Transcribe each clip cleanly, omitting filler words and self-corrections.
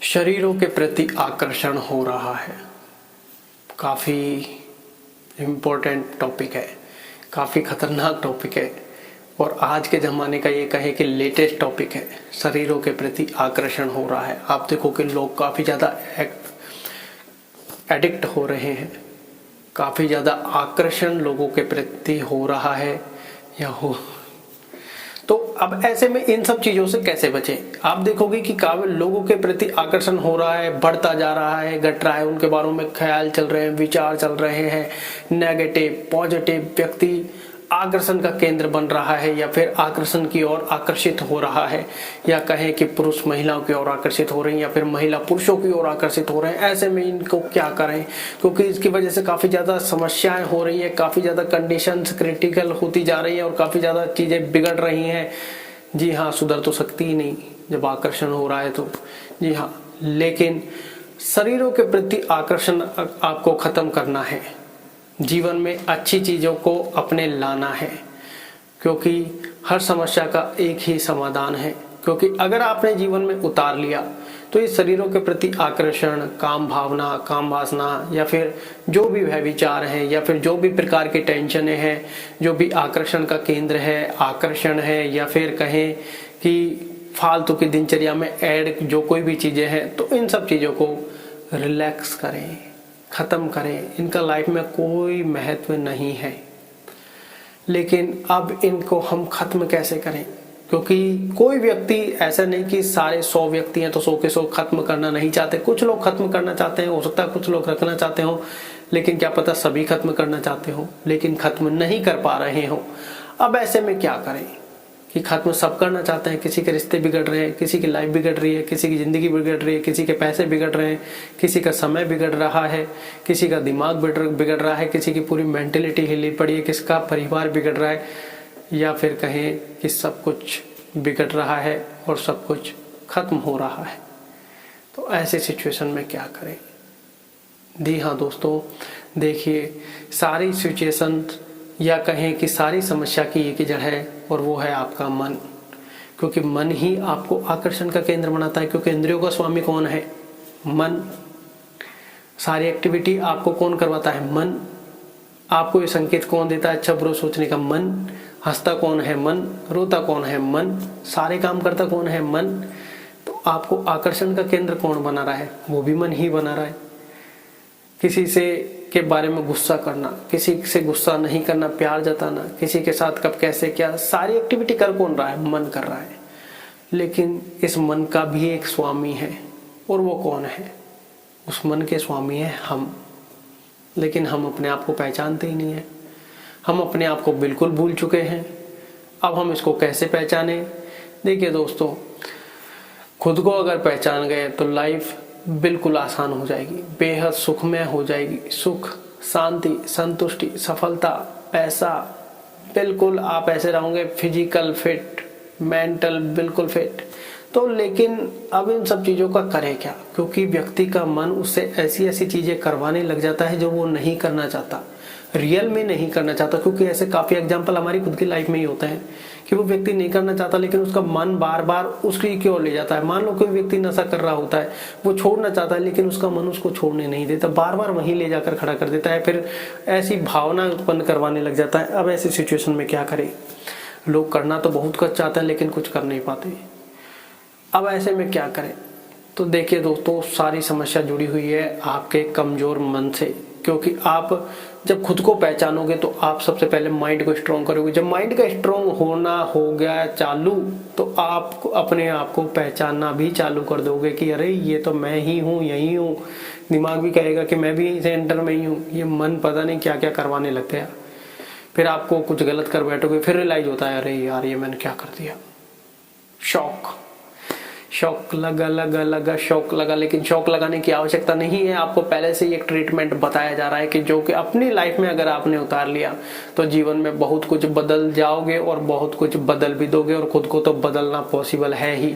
शरीरों के प्रति आकर्षण हो रहा है। काफ़ी इम्पोर्टेंट टॉपिक है, काफ़ी खतरनाक टॉपिक है और आज के ज़माने का ये कहे कि लेटेस्ट टॉपिक है। शरीरों के प्रति आकर्षण हो रहा है। आप देखो कि लोग काफ़ी ज़्यादा एडिक्ट हो रहे हैं, काफ़ी ज़्यादा आकर्षण लोगों के प्रति हो रहा है या हो। तो अब ऐसे में इन सब चीज़ों से कैसे बचें? आप देखोगे कि काफ़ी लोगों के प्रति आकर्षण हो रहा है, बढ़ता जा रहा है, घट रहा है, उनके बारे में ख्याल चल रहे हैं, विचार चल रहे हैं, नेगेटिव पॉजिटिव व्यक्ति आकर्षण का केंद्र बन रहा है या फिर आकर्षण की ओर आकर्षित हो रहा है, या कहें कि पुरुष महिलाओं की ओर आकर्षित हो रहे हैं या फिर महिला पुरुषों की ओर आकर्षित हो रहे हैं। ऐसे में इनको क्या करें? क्योंकि इसकी वजह से काफ़ी ज़्यादा समस्याएं हो रही है, काफ़ी ज़्यादा कंडीशंस क्रिटिकल होती जा रही है और काफ़ी ज़्यादा चीज़ें बिगड़ रही हैं। जी हाँ, सुधर तो सकती ही नहीं जब आकर्षण हो रहा है तो। जी हाँ, लेकिन शरीरों के प्रति आकर्षण आपको खत्म करना है, जीवन में अच्छी चीज़ों को अपने लाना है, क्योंकि हर समस्या का एक ही समाधान है। क्योंकि अगर आपने जीवन में उतार लिया तो इस शरीरों के प्रति आकर्षण, काम भावना, काम वासना या फिर जो भी वह विचार है या फिर जो भी प्रकार की टेंशनें हैं, जो भी आकर्षण का केंद्र है, आकर्षण है या फिर कहें कि फालतू की दिनचर्या में ऐड जो कोई भी चीज़ें हैं, तो इन सब चीज़ों को रिलैक्स करें, ख़त्म करें। इनका लाइफ में कोई महत्व नहीं है। लेकिन अब इनको हम ख़त्म कैसे करें? क्योंकि कोई व्यक्ति ऐसा नहीं कि सारे 100 व्यक्ति हैं तो 100 के 100 खत्म करना नहीं चाहते। कुछ लोग खत्म करना चाहते हैं, हो सकता है कुछ लोग रखना चाहते हो, लेकिन क्या पता सभी खत्म करना चाहते हो लेकिन खत्म नहीं कर पा रहे हो। अब ऐसे में क्या करें कि खत्म सब करना चाहते हैं, किसी के रिश्ते बिगड़ रहे हैं, किसी की लाइफ बिगड़ रही है, किसी की ज़िंदगी बिगड़ रही है, किसी के पैसे बिगड़ रहे हैं, किसी का समय बिगड़ रहा है, किसी का दिमाग बिगड़ रहा है, किसी की पूरी मेंटेलिटी हिली पड़ी है, किसका परिवार बिगड़ रहा है, या फिर कहें कि सब कुछ बिगड़ रहा है और सब कुछ खत्म हो रहा है। तो ऐसे सिचुएशन में क्या करें? जी हाँ दोस्तों, देखिए, सारी सिचुएशन या कहें कि सारी समस्या की एक ही जड़ है और वो है आपका मन। क्योंकि मन ही आपको आकर्षण का केंद्र बनाता है। क्योंकि इंद्रियों का स्वामी कौन है? मन। सारी एक्टिविटी आपको कौन करवाता है? मन। आपको ये संकेत कौन देता है अच्छा बुरा सोचने का? मन। हंसता कौन है? मन। रोता कौन है? मन। सारे काम करता कौन है? मन। तो आपको आकर्षण का केंद्र कौन बना रहा है? वो भी मन ही बना रहा है। किसी से के बारे में गुस्सा करना, किसी से गुस्सा नहीं करना, प्यार जताना, किसी के साथ कब कैसे क्या, सारी एक्टिविटी कर कौन रहा है? मन कर रहा है। लेकिन इस मन का भी एक स्वामी है, और वो कौन है? उस मन के स्वामी है हम। लेकिन हम अपने आप को पहचानते ही नहीं है। हम अपने आप को बिल्कुल भूल चुके हैं। अब हम इसको कैसे पहचाने? देखिए दोस्तों, खुद को अगर पहचान गए तो लाइफ बिल्कुल आसान हो जाएगी, बेहद सुखमय हो जाएगी। सुख, शांति, संतुष्टि, सफलता, पैसा, बिल्कुल आप ऐसे रहोगे, फिजिकल फिट, मेंटल बिल्कुल फिट। तो लेकिन अब इन सब चीज़ों का करें क्या? क्योंकि व्यक्ति का मन उससे ऐसी ऐसी चीज़ें करवाने लग जाता है जो वो नहीं करना चाहता, रियल में नहीं करना चाहता। क्योंकि ऐसे काफ़ी एग्जाम्पल हमारी खुद की लाइफ में ही होते हैं कि वो व्यक्ति नहीं करना चाहता लेकिन उसका मन बार बार उसकी की ओर ले जाता है। मान लो कोई व्यक्ति नशा कर रहा होता है, वो छोड़ना चाहता है लेकिन उसका मन उसको छोड़ने नहीं देता, बार बार वहीं ले जाकर खड़ा कर देता है, फिर ऐसी भावना उत्पन्न करवाने लग जाता है। अब ऐसी सिचुएशन में क्या करें? लोग करना तो बहुत कुछ चाहते हैं लेकिन कुछ कर नहीं पाते। अब ऐसे में क्या करें? तो देखिए दोस्तों, सारी समस्या जुड़ी हुई है आपके कमजोर मन से। क्योंकि आप जब खुद को पहचानोगे तो आप सबसे पहले माइंड को स्ट्रॉन्ग करोगे। जब माइंड का स्ट्रॉन्ग होना हो गया चालू, तो आप अपने आप को पहचानना भी चालू कर दोगे कि अरे ये तो मैं ही हूँ, यही हूँ। दिमाग भी कहेगा कि मैं भी यहीं सेंटर में ही हूँ। ये मन पता नहीं क्या क्या करवाने लगते हैं। फिर आपको कुछ गलत कर बैठोगे, फिर रियलाइज होता है अरे यार ये मैंने क्या कर दिया। शौक लगा शौक लगा, लेकिन शौक लगाने की आवश्यकता नहीं है। आपको पहले से ही एक ट्रीटमेंट बताया जा रहा है कि जो कि अपनी लाइफ में अगर आपने उतार लिया तो जीवन में बहुत कुछ बदल जाओगे और बहुत कुछ बदल भी दोगे, और खुद को तो बदलना पॉसिबल है ही।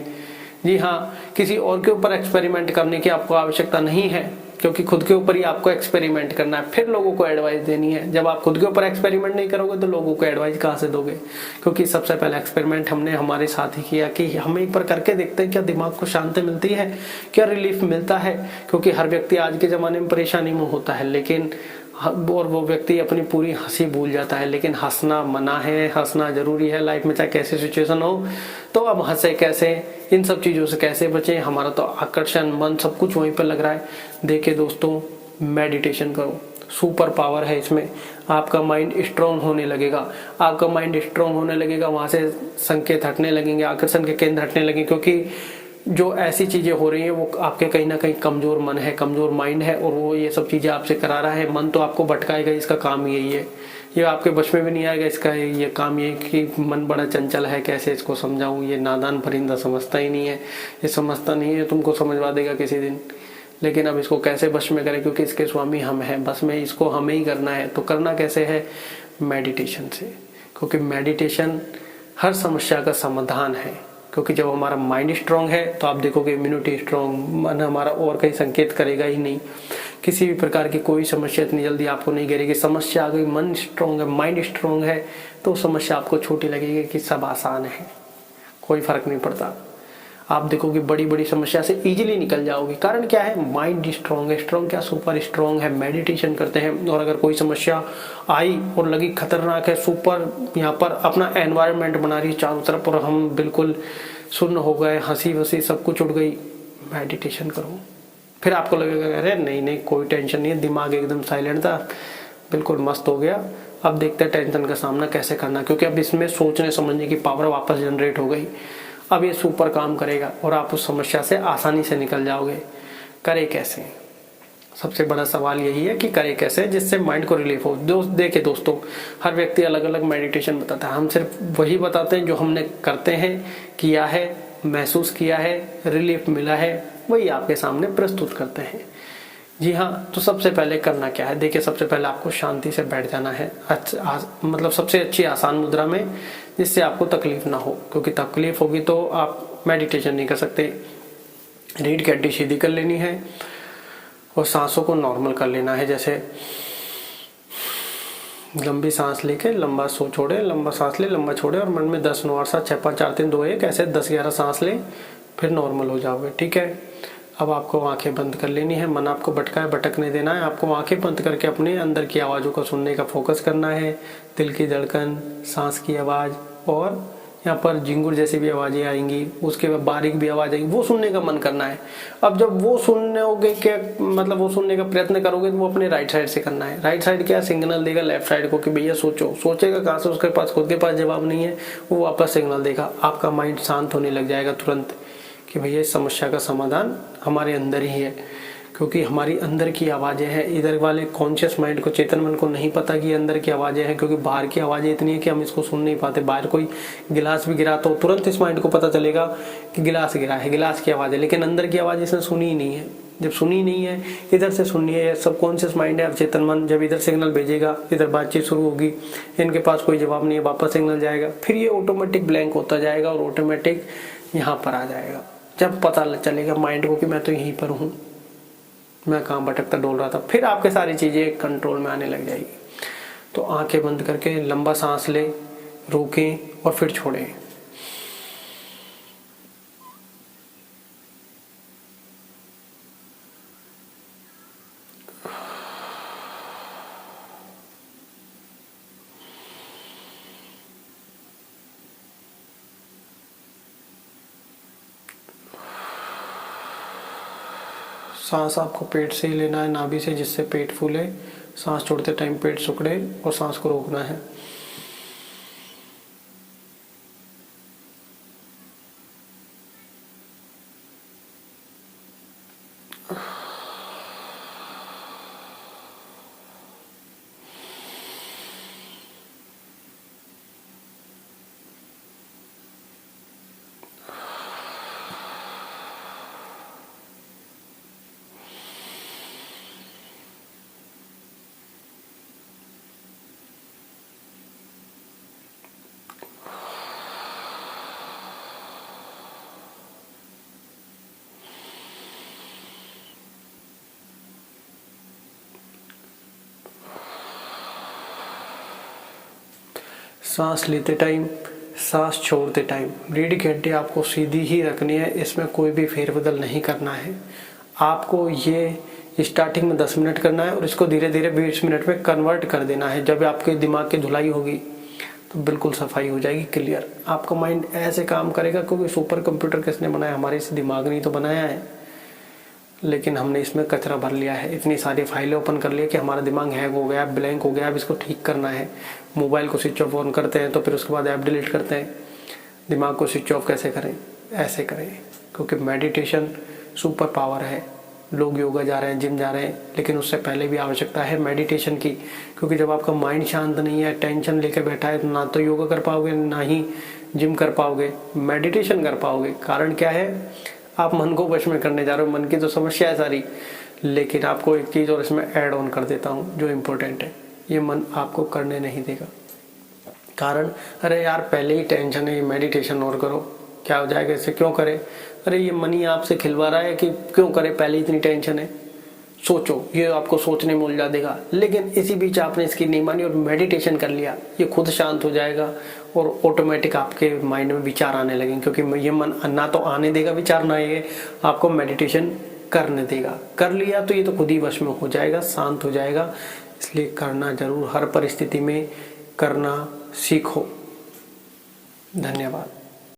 जी हाँ, किसी और के ऊपर एक्सपेरिमेंट करने की आपको आवश्यकता नहीं है। क्योंकि खुद के ऊपर ही आपको एक्सपेरिमेंट करना है, फिर लोगों को एडवाइस देनी है। जब आप खुद के ऊपर एक्सपेरिमेंट नहीं करोगे तो लोगों को एडवाइस कहाँ से दोगे? क्योंकि सबसे पहले एक्सपेरिमेंट हमने हमारे साथ ही किया कि हम एक बार करके देखते हैं क्या दिमाग को शांति मिलती है, क्या रिलीफ मिलता है। क्योंकि हर व्यक्ति आज के ज़माने में परेशानी में होता है, लेकिन और वो व्यक्ति अपनी पूरी हंसी भूल जाता है। लेकिन हंसना मना है, हंसना जरूरी है लाइफ में, चाहे कैसी सिचुएशन हो। तो अब हंसे कैसे, इन सब चीज़ों से कैसे बचें? हमारा तो आकर्षण मन सब कुछ वहीं पर लग रहा है। देखिए दोस्तों, मेडिटेशन करो, सुपर पावर है इसमें। आपका माइंड स्ट्रांग होने लगेगा, आपका माइंड स्ट्रांग होने लगेगा, वहाँ से संकेत हटने लगेंगे, आकर्षण के केंद्र हटने लगेंगे। क्योंकि जो ऐसी चीजें हो रही हैं वो आपके कहीं ना कहीं कमजोर मन है, कमजोर माइंड है, और वो ये सब चीजें आपसे करा रहा है। मन तो आपको भटकाएगा, इसका काम यही है। ये आपके बच में भी नहीं आएगा, इसका ये काम ये कि मन बड़ा चंचल है, कैसे इसको समझाऊं, ये नादान परिंदा समझता ही नहीं है, ये समझता नहीं है, तुमको समझवा देगा किसी दिन। लेकिन अब इसको कैसे बश में करें? क्योंकि इसके स्वामी हम हैं, बस में इसको हमें ही करना है। तो करना कैसे है? मेडिटेशन से। क्योंकि मेडिटेशन हर समस्या का समाधान है। क्योंकि जब हमारा माइंड स्ट्रांग है तो आप देखोगे इम्यूनिटी स्ट्रांग, मन हमारा और कहीं संकेत करेगा ही नहीं। किसी भी प्रकार की कोई समस्या इतनी जल्दी आपको नहीं घेरेगी। समस्या आ गई, मन स्ट्रांग है, माइंड स्ट्रांग है, तो समस्या आपको छोटी लगेगी कि सब आसान है, कोई फर्क नहीं पड़ता। आप देखोगे बड़ी बड़ी समस्या से इजीली निकल जाओगे। कारण क्या है? माइंड स्ट्रांग है। स्ट्रांग क्या, सुपर स्ट्रांग है। मेडिटेशन करते हैं और अगर कोई समस्या आई और लगी खतरनाक है, सुपर यहाँ पर अपना एनवायरनमेंट बना रही है चारों तरफ और हम बिल्कुल सुन्न हो गए, हंसी वसी सब कुछ उड़ गई, मेडिटेशन करो। फिर आपको लगेगा अरे नहीं नहीं कोई टेंशन नहीं है, दिमाग एकदम साइलेंट था, बिल्कुल मस्त हो गया। अब देखते हैं टेंशन का सामना कैसे करना, क्योंकि अब इसमें सोचने समझने की पावर वापस जनरेट हो गई। अब ये सुपर काम करेगा और आप उस समस्या से आसानी से निकल जाओगे। करे कैसे? सबसे बड़ा सवाल यही है कि करे कैसे जिससे माइंड को रिलीफ हो। देखिए दोस्तों, हर व्यक्ति अलग अलग मेडिटेशन बताता है। हम सिर्फ वही बताते हैं जो हमने करते हैं, किया है, महसूस किया है, रिलीफ मिला है, वही आपके सामने प्रस्तुत करते हैं। जी हाँ, तो सबसे पहले करना क्या है? देखिए, सबसे पहले आपको शांति से बैठ जाना है। मतलब सबसे अच्छी आसान मुद्रा में, जिससे आपको तकलीफ ना हो। क्योंकि तकलीफ होगी तो आप मेडिटेशन नहीं कर सकते। रीढ़ की हड्डी सीधी कर लेनी है और सांसों को नॉर्मल कर लेना है। जैसे लंबी सांस लेके लंबा सो छोड़े, लंबा सांस ले लंबा छोड़े, और मन में 10 9 8 7 6 5 4 3 2 1 ऐसे 10 11 सांस ले, फिर नॉर्मल हो जाओगे। ठीक है, अब आपको आंखें बंद कर लेनी है। मन आपको भटकने देना है। आपको आंखें बंद करके अपने अंदर की आवाज़ों को सुनने का फोकस करना है। दिल की धड़कन, सांस की आवाज़, और यहाँ पर झिंगुर जैसी भी आवाज़ें आएंगी, उसके बाद बारीक भी आवाज़ आएंगी, वो सुनने का मन करना है। अब जब वो सुनोगे के मतलब वो सुनने का प्रयत्न करोगे तो वो अपने राइट साइड से करना है। राइट साइड क्या सिग्नल देगा लेफ्ट साइड को कि भैया सोचो। सोचेगा कहाँ से? उसके पास खुद के पास जवाब नहीं है, वो वापस सिग्नल देगा। आपका माइंड शांत होने लग जाएगा तुरंत कि भैया इस समस्या का समाधान हमारे अंदर ही है। क्योंकि हमारी अंदर की आवाज़ें हैं। इधर वाले कॉन्शियस माइंड को, चेतन मन को नहीं पता कि अंदर की आवाज़ें हैं, क्योंकि बाहर की आवाज़ें इतनी है कि हम इसको सुन नहीं पाते। बाहर कोई गिलास भी गिरा तो तुरंत इस माइंड को पता चलेगा कि गिलास गिरा है, गिलास की आवाज़ है। लेकिन अंदर की आवाज़ इसने सुनी ही नहीं है। जब सुनी नहीं है, इधर से सुननी है। सबकॉन्शियस माइंड है, चेतन मन जब इधर सिग्नल भेजेगा, इधर बातचीत शुरू होगी, इनके पास कोई जवाब नहीं है, वापस सिग्नल जाएगा, फिर ये ऑटोमेटिक ब्लैंक होता जाएगा और ऑटोमेटिक यहाँ पर आ जाएगा। जब पता चलेगा माइंड को कि मैं तो यहीं पर हूँ, मैं कहाँ भटकता डोल रहा था, फिर आपके सारी चीज़ें कंट्रोल में आने लग जाएगी। तो आंखें बंद करके लंबा सांस लें, रोकें और फिर छोड़ें। सांस आपको पेट से ही लेना है, नाभि से, जिससे पेट फूले। सांस छोड़ते टाइम पेट सिकुड़े और सांस को रोकना है। सांस लेते टाइम, सांस छोड़ते टाइम रीढ़ की हड्डी आपको सीधी ही रखनी है, इसमें कोई भी फेरबदल नहीं करना है। आपको ये स्टार्टिंग में 10 मिनट करना है और इसको धीरे धीरे 20 मिनट में कन्वर्ट कर देना है। जब आपके दिमाग की धुलाई होगी तो बिल्कुल सफाई हो जाएगी, क्लियर। आपका माइंड ऐसे काम करेगा, क्योंकि सुपर कंप्यूटर किसने बनाया? हमारे इस दिमाग ने तो बनाया है, लेकिन हमने इसमें कचरा भर लिया है। इतनी सारी फाइलें ओपन कर लिया कि हमारा दिमाग हैंग हो गया, ब्लैंक हो गया। अब इसको ठीक करना है। मोबाइल को स्विच ऑफ ऑन करते हैं तो फिर उसके बाद ऐप डिलीट करते हैं। दिमाग को स्विच ऑफ कैसे करें? ऐसे करें, क्योंकि मेडिटेशन सुपर पावर है। लोग योगा जा रहे हैं, जिम जा रहे हैं, लेकिन उससे पहले भी आवश्यकता है मेडिटेशन की, क्योंकि जब आपका माइंड शांत नहीं है, टेंशन लेके बैठा है, तो ना तो योगा कर पाओगे, ना ही जिम कर पाओगे, मेडिटेशन कर पाओगे। कारण क्या है? आप मन को वश में करने जा रहे हो। मन की तो समस्या है सारी, लेकिन आपको एक चीज़ और इसमें ऐड ऑन कर देता हूँ जो इम्पोर्टेंट है। ये मन आपको करने नहीं देगा। कारण, अरे यार पहले ही टेंशन है, मेडिटेशन और करो, क्या हो जाएगा इससे, क्यों करे? अरे ये मन ही आपसे खिलवा रहा है कि क्यों करे, पहले इतनी टेंशन है, सोचो। ये आपको सोचने में उलझा देगा। लेकिन इसी बीच आपने इसकी नहीं मानी और मेडिटेशन कर लिया, ये खुद शांत हो जाएगा और ऑटोमेटिक आपके माइंड में विचार आने लगेंगे, क्योंकि ये मन ना तो आने देगा विचार, ना ये आपको मेडिटेशन करने देगा। कर लिया तो ये तो खुद ही वश में हो जाएगा, शांत हो जाएगा। इसलिए करना जरूर, हर परिस्थिति में करना सीखो। धन्यवाद।